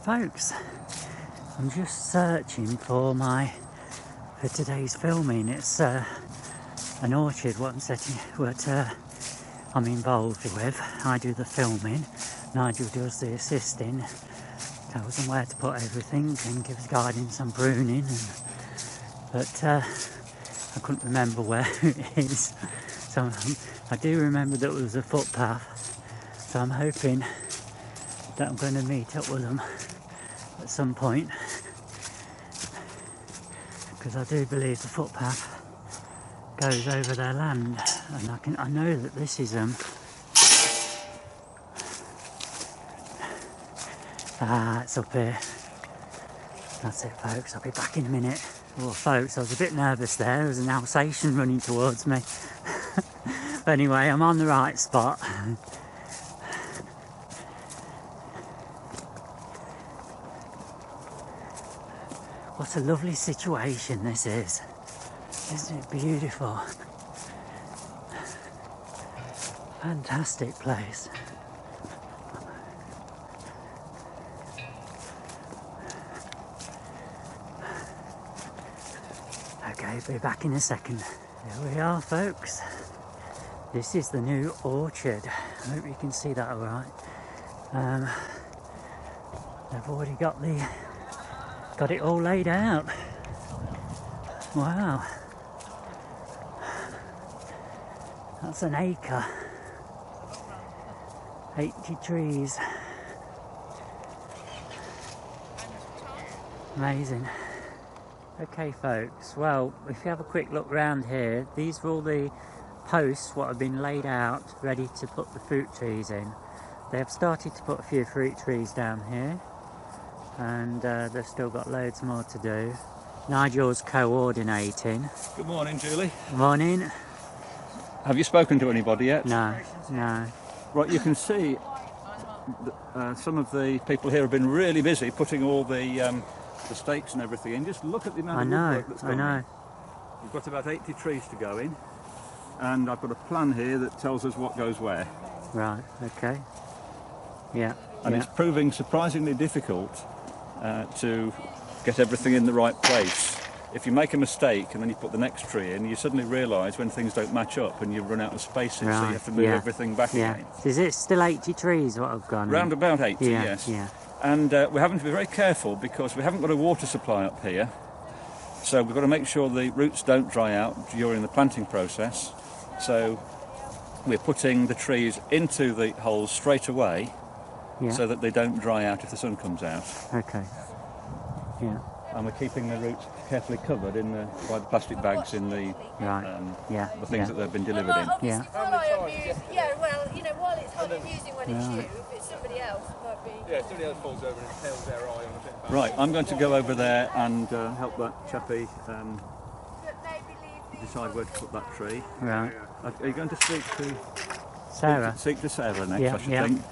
Folks, I'm just searching for today's filming. It's an orchard what I'm involved with. I do the filming, Nigel does the assisting, tells them where to put everything and gives guidance on pruning, but I couldn't remember where it is. So I do remember that it was a footpath, so I'm hoping that I'm going to meet up with them at some point, because I do believe the footpath goes over their land, and I know that this is it's up here. That's it, folks. I'll be back in a minute. Well, folks, I was a bit nervous there. There was an Alsatian running towards me. But anyway, I'm on the right spot. What a lovely situation this is. Isn't it beautiful? Fantastic place. Okay, be back in a second. Here we are, folks. This is the new orchard. I hope you can see that all right. They've already got it all laid out. Wow. That's an acre. 80 trees. Amazing. Okay, folks, well, if you have a quick look around here, these are all the posts what have been laid out ready to put the fruit trees in. They have started to put a few fruit trees down here, and they've still got loads more to do. Nigel's coordinating. Good morning, Julie. Morning. Have you spoken to anybody yet? No. Right, you can see some of the people here have been really busy putting all the stakes and everything in. Just look at the amount of woodwork that's gone in. We've got about 80 trees to go in, and I've got a plan here that tells us what goes where. Right, okay. Yeah. And it's proving surprisingly difficult to get everything in the right place. If you make a mistake and then you put the next tree in, you suddenly realise when things don't match up and you run out of spaces, so you have to move everything back again. Is it still 80 trees what have gone in? Round about 80, yes. Yeah. And we're having to be very careful because we haven't got a water supply up here, so we've got to make sure the roots don't dry out during the planting process. So we're putting the trees into the holes straight away, so that they don't dry out if the sun comes out. Okay. Yeah. And we're keeping the roots carefully covered by the plastic bags in the the things that they've been delivered in. Yeah. Well, you know, while it's highly amusing when it's you, if it's somebody else, it might be... Yeah, if somebody else falls over and tails their eye on a bit of Right, I'm going to go over there and help that chappie decide where to put that tree. Right. Are you going to speak to Sarah? Speak to Sarah next, I should think.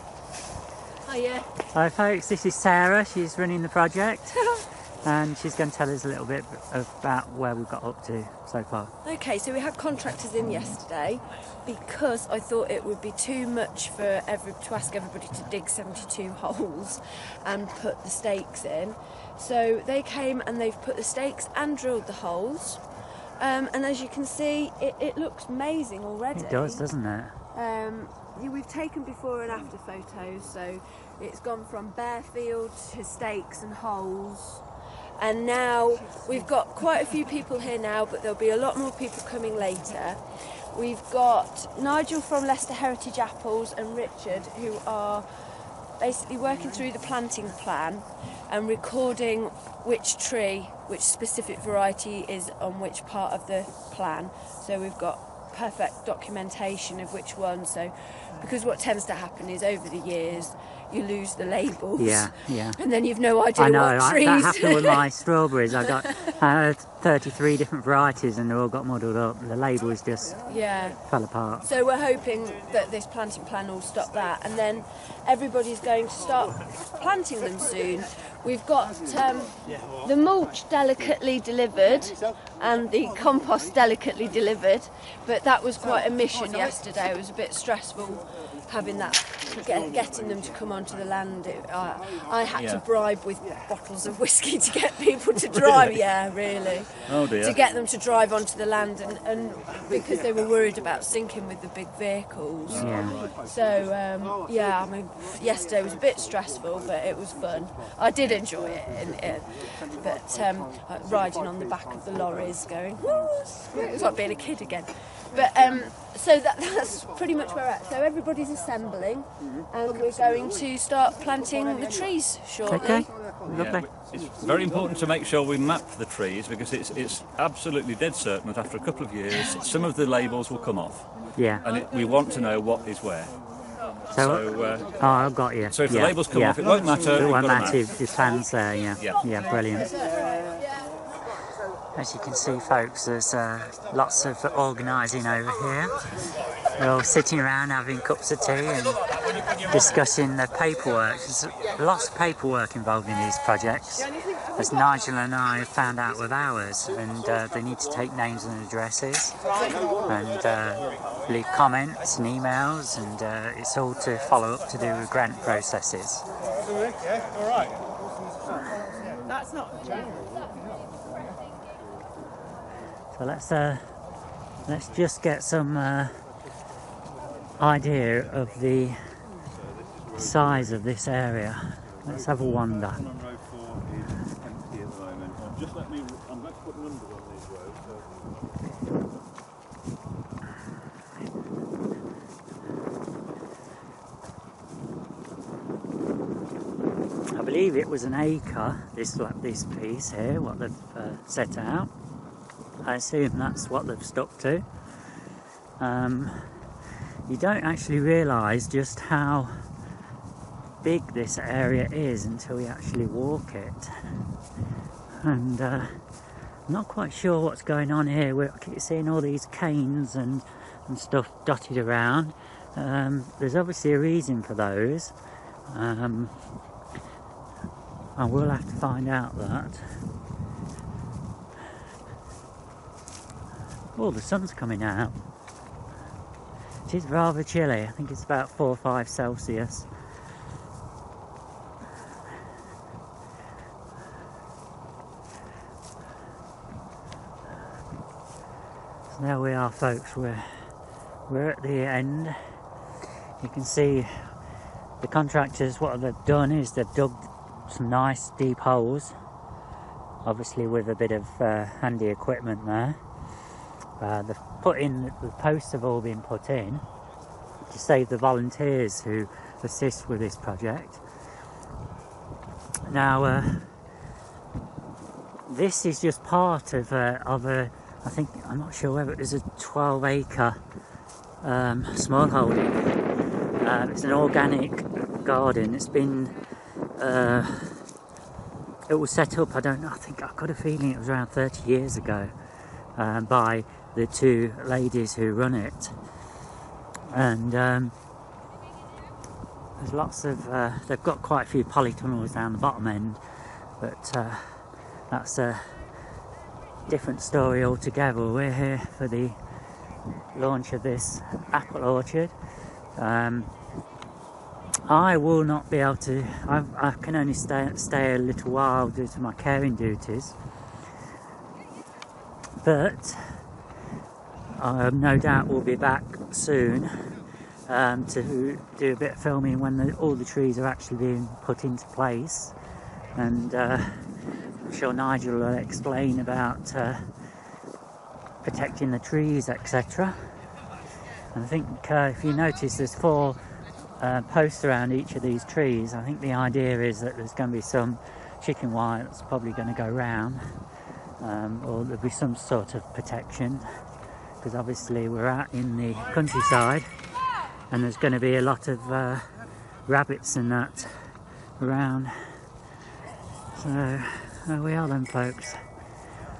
Hiya. Hi folks, this is Sarah. She's running the project. And she's going to tell us a little bit about where we've got up to so far. Okay, so we had contractors in yesterday because I thought it would be too much to ask everybody to dig 72 holes and put the stakes in. So they came and they've put the stakes and drilled the holes. And as you can see, it looks amazing already. It does, doesn't it? We've taken before and after photos, so it's gone from bare field to stakes and holes. And now we've got quite a few people here now, but there'll be a lot more people coming later. We've got Nigel from Leicester Heritage Apples and Richard, who are basically working through the planting plan and recording which tree, which specific variety is on which part of the plan. So we've got perfect documentation of which one. So, because what tends to happen is over the years, you lose the labels. Yeah. And then you've no idea what trees. That happened with my strawberries. I had 33 different varieties and they all got muddled up. The labels just fell apart. So we're hoping that this planting plan will stop that, and then everybody's going to start planting them soon. We've got the mulch delicately delivered, and the compost delicately delivered. But that was quite a mission yesterday. It was a bit stressful having that, getting them to come onto the land. I had to bribe with bottles of whiskey to get people to drive. Yeah, really. Oh dear. To get them to drive onto the land, and because they were worried about sinking with the big vehicles. Yeah. So yeah, I mean, yesterday was a bit stressful, but it was fun. I did enjoy it, but riding on the back of the lorries, going, woo, it was like being a kid again. But so that's pretty much where we're at. So everybody's assembling, and we're going to start planting the trees shortly. Okay. Yeah, Lovely. it's very important to make sure we map the trees, because it's absolutely dead certain that after a couple of years some of the labels will come off, Yeah. and we want to know what is where. Oh, I've got you. So if the Yeah, labels come yeah. off, it won't matter. It we've won't got a matter map. if the plans there, yeah. Yeah. Yeah, brilliant. As you can see, folks, there's lots of organising over here. We're all sitting around having cups of tea and discussing the paperwork. There's lots of paperwork involved in these projects, as Nigel and I have found out with ours, and they need to take names and addresses and leave comments and emails, and it's all to follow up to do with grant processes. That's not. So let's just get some idea of the size of this area. Let's have a wander. On road 4 is empty at the moment. Just let me. I'm going to put numbers on these roads. I believe it was an acre, this piece here, what they've set out. I assume that's what they've stuck to. You don't actually realise just how big this area is until you actually walk it. And I'm not quite sure what's going on here. I keep seeing all these canes and stuff dotted around. There's obviously a reason for those. I will have to find out that. Oh, the sun's coming out. It is rather chilly. I think it's about 4 or 5 Celsius. So there we are, folks. We're at the end. You can see the contractors, what they've done is they've dug some nice deep holes, obviously with a bit of handy equipment there. They've put in, the posts have all been put in to save the volunteers who assist with this project. Now, this is just part of a, I think, I'm not sure whether it was a 12-acre smallholding. It's an organic garden. It's been, it was set up, I don't know, I've got a feeling it was around 30 years ago by the 2 ladies who run it. And there's lots of, they've got quite a few polytunnels down the bottom end, but that's a different story altogether. We're here for the launch of this apple orchard. I will not be able to, I can only stay a little while due to my caring duties, but no doubt we'll be back soon to do a bit of filming when all the trees are actually being put into place, and I'm sure Nigel will explain about protecting the trees, etc. And I think if you notice there's 4 posts around each of these trees. I think the idea is that there's going to be some chicken wire that's probably going to go round, or there'll be some sort of protection, because obviously we're out in the countryside and there's going to be a lot of rabbits and that around. So there we are then, folks.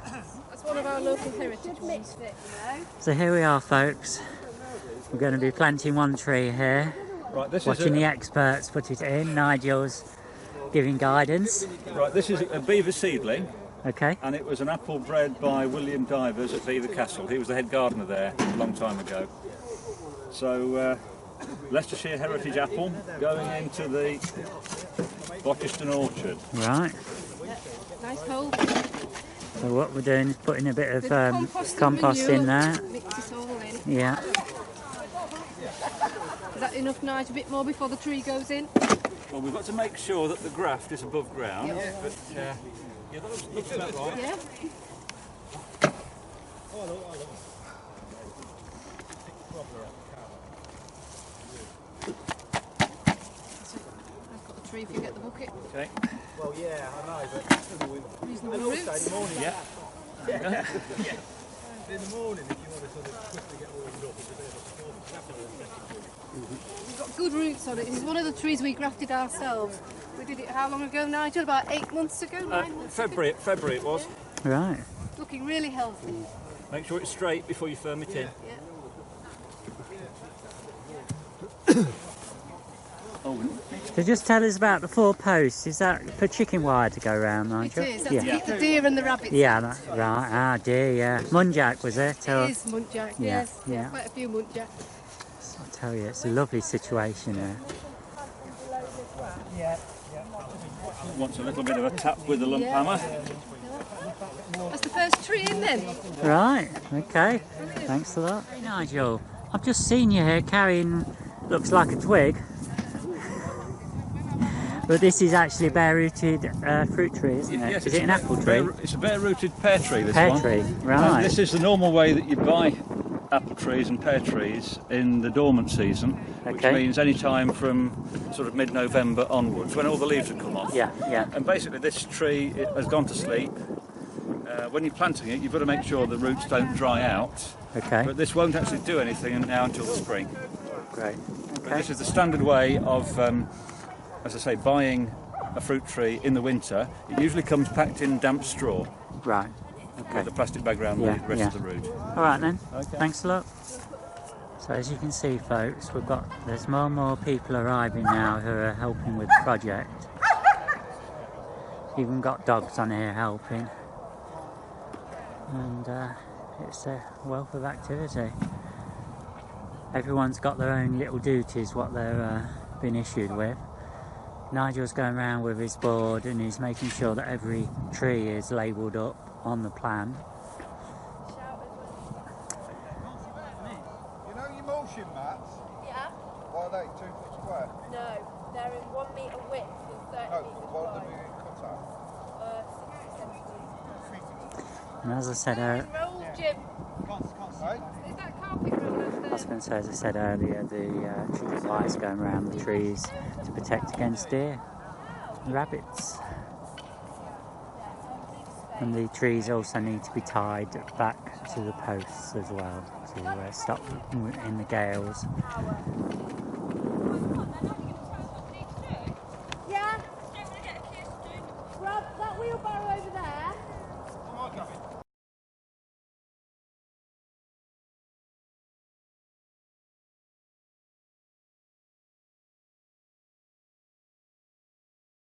That's one of our local heritage ones. So here we are, folks. We're going to be planting 1 tree here. Right, this Watching is the experts put it in. Nigel's giving guidance. right. This is a beaver seedling. Okay. And it was an apple bred by William Divers at Belvoir Castle. He was the head gardener there a long time ago. So Leicestershire Heritage apple going into the Bockiston orchard. Right. Nice hole. So what we're doing is putting a bit of compost manure, in there. Mix it all in. Yeah. Is that enough, Nigel? A bit more before the tree goes in? Well, we've got to make sure that the graft is above ground. Yeah. But yeah, that looks about right. Yeah. I've got the tree if you get the bucket. Okay. Well, yeah, I know, but Reasonable and also roots. in the morning, Yeah. in the morning, if you want to sort of quickly get warmed up, it's a bit of a performance. You have to have a We've got good roots on it. This is one of the trees we grafted ourselves. We did it how long ago, Nigel? About 8 months ago? 9 months ago? February it was. Right. Looking really healthy. Make sure it's straight before you firm it in. Yeah. Oh, So just tell us about the 4 posts. Is that for chicken wire to go round, It Nigel? is. That's Yeah. to keep the deer and the rabbits. Yeah, right. Ah, dear, yeah. Muntjac, was it? Or, It is muntjac, Yeah, yes. yeah. Quite a few muntjac. I tell you, it's a lovely situation there. wants a little bit of a tap with the lump hammer. That's the first tree in then. Right, okay. Thanks for that. Hey, Nigel, I've just seen you here carrying, looks like a twig. But this is actually a bare-rooted fruit tree, isn't it? Yes, Is it an apple tree? It's a bare-rooted pear tree, this Pear one. tree, And right. this is the normal way that you buy apple trees and pear trees in the dormant season, which Okay. means any time from sort of mid-November onwards, when all the leaves have come off. Yeah, yeah. And basically this tree has gone to sleep. When you're planting it, you've got to make sure the roots don't dry out. Okay, But this won't actually do anything now until the spring. great. But Okay. this is the standard way of, as I say, buying a fruit tree in the winter. It usually comes packed in damp straw Right, with okay. a plastic bag around Yeah, the rest yeah. of the root. All right then, Okay. thanks a lot. So as you can see, folks, there's more and more people arriving now who are helping with the project. Even got dogs on here helping. And it's a wealth of activity. Everyone's got their own little duties, what they're been issued with. Nigel's going around with his board and he's making sure that every tree is labelled up on the plan. You know your mulching mats? Yeah? Why are they 2 foot square? No, they're in 1 metre width and 30 No, metres why would wide. they be cut out? 60 centimetres. And as I said, Roll, Jim. Hey? Is that carpet roll over I there? was going to say, as I said earlier, the chicken wires going around the trees to protect against deer and rabbits. And the trees also need to be tied back to the posts as well to stop in the gales.